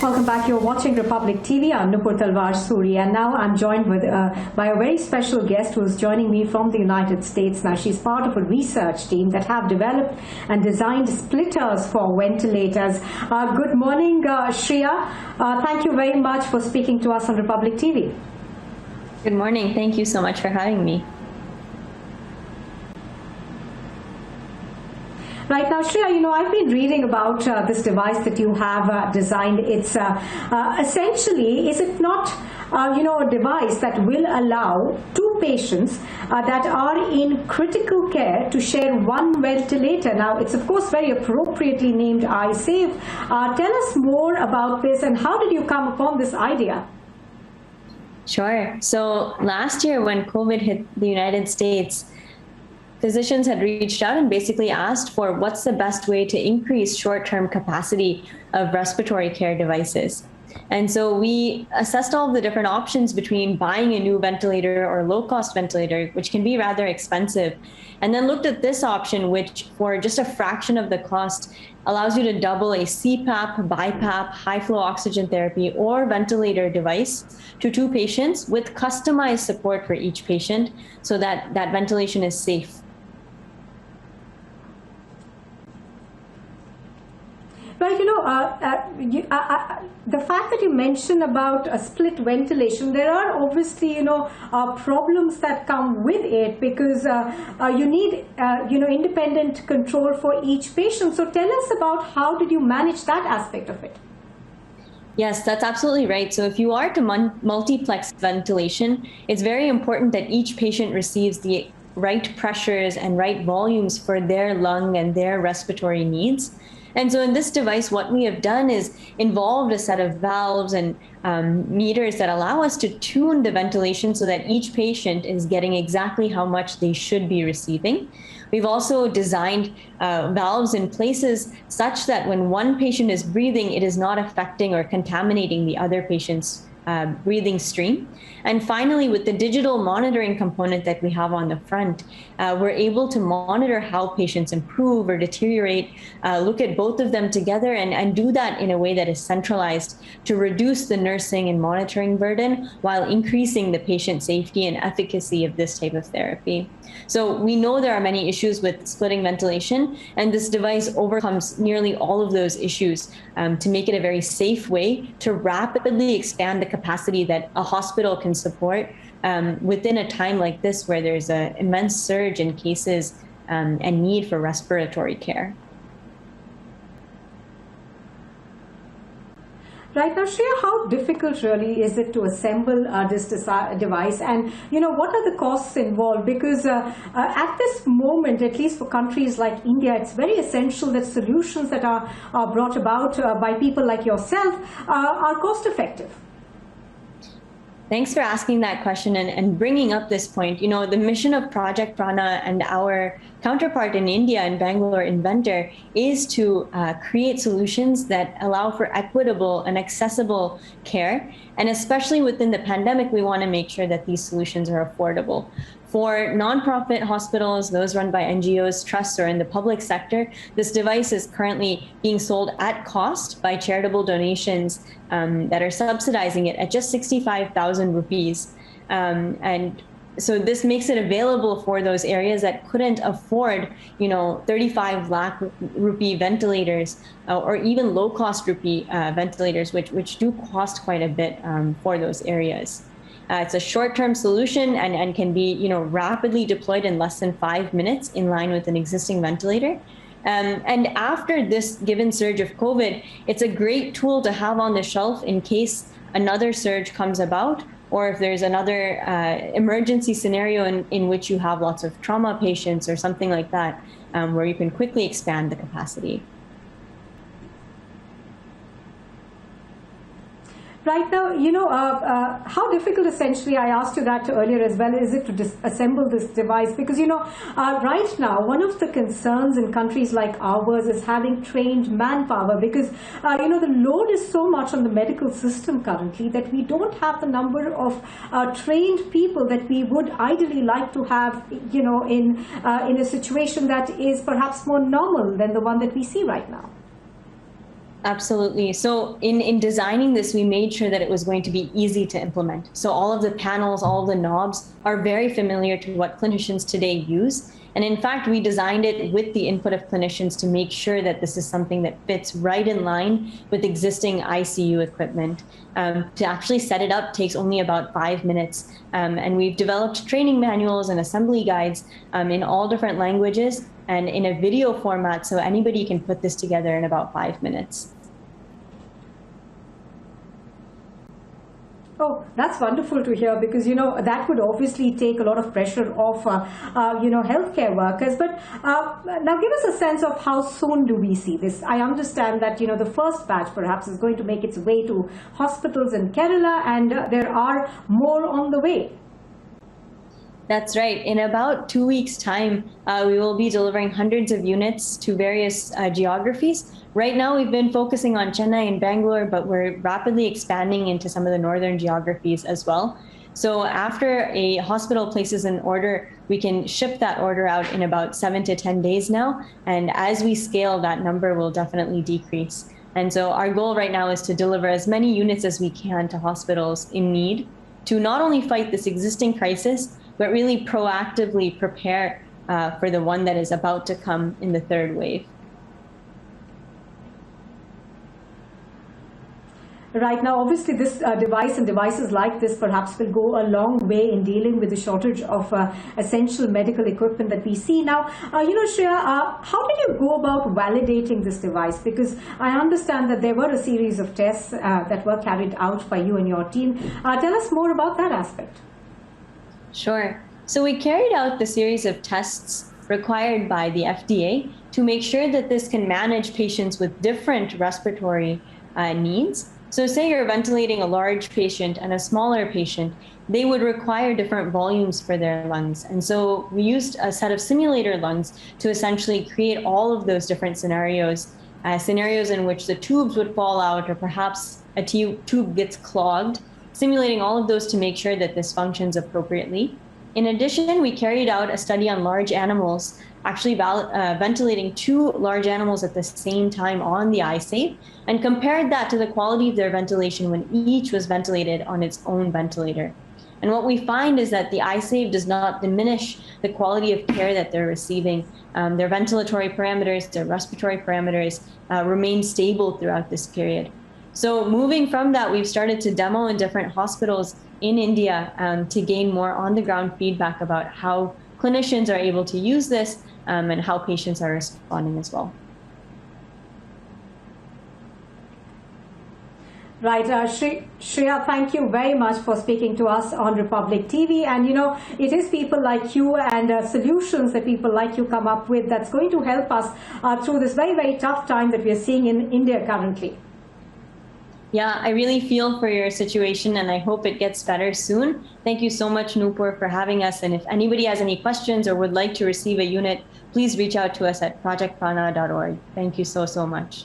Welcome back. You're watching Republic TV. I'm Nupur Talwar Suri, and now I'm joined by a very special guest who is joining me from the United States. Now, she's part of a research team that have developed and designed splitters for ventilators. Good morning, Shreya. Thank you very much for speaking to us on Republic TV. Good morning. Thank you so much for having me. Right now, Shreya, I've been reading about this device that you have designed. It's essentially, is it not, a device that will allow two patients that are in critical care to share one ventilator? Now, it's of course very appropriately named iSave. Tell us more about this, and how did you come upon this idea? Sure. So last year when COVID hit the United States, physicians had reached out and basically asked for what's the best way to increase short-term capacity of respiratory care devices. And so we assessed all of the different options between buying a new ventilator or low-cost ventilator, which can be rather expensive, and then looked at this option, which for just a fraction of the cost allows you to double a CPAP, BiPAP, high-flow oxygen therapy, or ventilator device to two patients with customized support for each patient so that that ventilation is safe. Right, the fact that you mentioned about a split ventilation, there are obviously, problems that come with it because you need, independent control for each patient. So tell us about how did you manage that aspect of it? Yes, that's absolutely right. So if you are to multiplex ventilation, it's very important that each patient receives the right pressures and right volumes for their lung and their respiratory needs. And so in this device, what we have done is involved a set of valves and meters that allow us to tune the ventilation so that each patient is getting exactly how much they should be receiving. We've also designed valves in places such that when one patient is breathing, it is not affecting or contaminating the other patient's breathing stream. And finally, with the digital monitoring component that we have on the front, we're able to monitor how patients improve or deteriorate, look at both of them together and do that in a way that is centralized to reduce the nursing and monitoring burden while increasing the patient safety and efficacy of this type of therapy. So we know there are many issues with splitting ventilation, and this device overcomes nearly all of those issues to make it a very safe way to rapidly expand the capacity that a hospital can support within a time like this where there's an immense surge in cases and need for respiratory care. Right now, Shreya, how difficult really is it to assemble this device, and what are the costs involved? Because at this moment, at least for countries like India, it's very essential that solutions that are brought about by people like yourself are cost effective. Thanks for asking that question and bringing up this point. The mission of Project Prana and our counterpart in India, in Bangalore Inventor, is to create solutions that allow for equitable and accessible care. And especially within the pandemic, we want to make sure that these solutions are affordable. For nonprofit hospitals, those run by NGOs, trusts, or in the public sector, this device is currently being sold at cost by charitable donations that are subsidizing it at just 65,000 rupees. And so this makes it available for those areas that couldn't afford, 35 lakh rupee ventilators or even low-cost rupee ventilators, which do cost quite a bit for those areas. It's a short-term solution and can be, rapidly deployed in less than 5 minutes in line with an existing ventilator. And after this given surge of COVID, it's a great tool to have on the shelf in case another surge comes about, or if there's another emergency scenario in which you have lots of trauma patients or something like that, where you can quickly expand the capacity. Right now, how difficult, essentially, I asked you that earlier as well, is it to disassemble this device? Because, right now, one of the concerns in countries like ours is having trained manpower because, the load is so much on the medical system currently that we don't have the number of trained people that we would ideally like to have, in a situation that is perhaps more normal than the one that we see right now. Absolutely. So in designing this, we made sure that it was going to be easy to implement. So all of the panels, all of the knobs are very familiar to what clinicians today use. And in fact, we designed it with the input of clinicians to make sure that this is something that fits right in line with existing ICU equipment. To actually set it up takes only about 5 minutes. And we've developed training manuals and assembly guides in all different languages and in a video format, so anybody can put this together in about 5 minutes. Oh, that's wonderful to hear, because that would obviously take a lot of pressure off healthcare workers. But now give us a sense of how soon do we see this? I understand that the first batch perhaps is going to make its way to hospitals in Kerala, and there are more on the way. That's right. In about 2 weeks' time, we will be delivering hundreds of units to various geographies. Right now, we've been focusing on Chennai and Bangalore, but we're rapidly expanding into some of the northern geographies as well. So after a hospital places an order, we can ship that order out in about 7 to 10 days now. And as we scale, that number will definitely decrease. And so our goal right now is to deliver as many units as we can to hospitals in need to not only fight this existing crisis, but really proactively prepare for the one that is about to come in the third wave. Right now, obviously, this device and devices like this perhaps will go a long way in dealing with the shortage of essential medical equipment that we see now. Shreya, how did you go about validating this device? Because I understand that there were a series of tests that were carried out by you and your team. Tell us more about that aspect. Sure. So we carried out the series of tests required by the FDA to make sure that this can manage patients with different respiratory needs. So say you're ventilating a large patient and a smaller patient, they would require different volumes for their lungs. And so we used a set of simulator lungs to essentially create all of those different scenarios, scenarios in which the tubes would fall out, or perhaps a tube gets clogged, simulating all of those to make sure that this functions appropriately. In addition, we carried out a study on large animals, actually ventilating 2 large animals at the same time on the iSave, and compared that to the quality of their ventilation when each was ventilated on its own ventilator. And what we find is that the iSave does not diminish the quality of care that they're receiving. Their ventilatory parameters, their respiratory parameters remain stable throughout this period. So moving from that, we've started to demo in different hospitals in India to gain more on-the-ground feedback about how clinicians are able to use this and how patients are responding as well. Right, Shreya, thank you very much for speaking to us on Republic TV. And it is people like you and solutions that people like you come up with that's going to help us through this very, very tough time that we are seeing in India currently. Yeah, I really feel for your situation, and I hope it gets better soon. Thank you so much, Nupur, for having us. And if anybody has any questions or would like to receive a unit, please reach out to us at projectprana.org. Thank you so, so much.